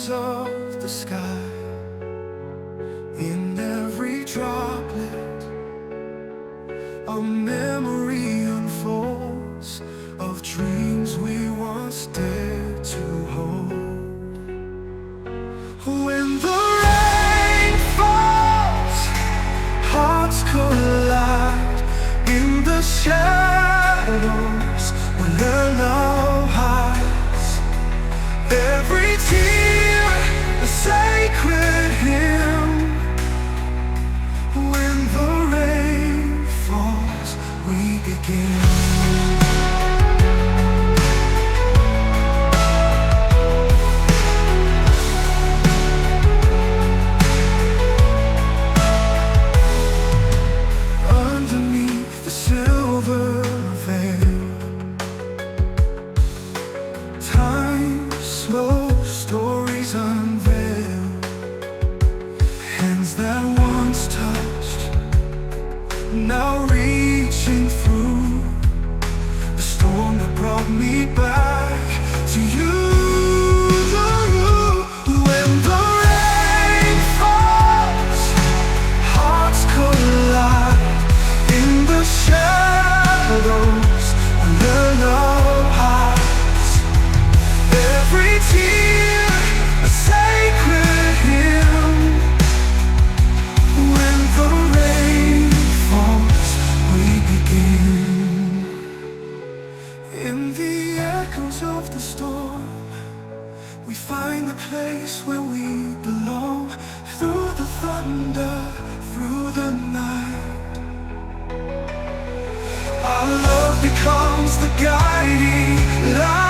echoes of the sky. In every droplet, a memory unfolds of dreams we once dared to hold. When the rain falls, hearts collide. In the shadows, we learn our highs. Every tear, a sacred hymn. When the rain falls, we begin. Stories unveiled, hands that once touched, now reaching through the storm that brought me back to you. When the rain falls, hearts collide. In the shadows, we learn our highs. Every tear, a sacred hymn. When the rain falls, we begin. In the echoes of the storm, we find the place where we belong. Through the thunder, through the night, our love becomes the guiding light.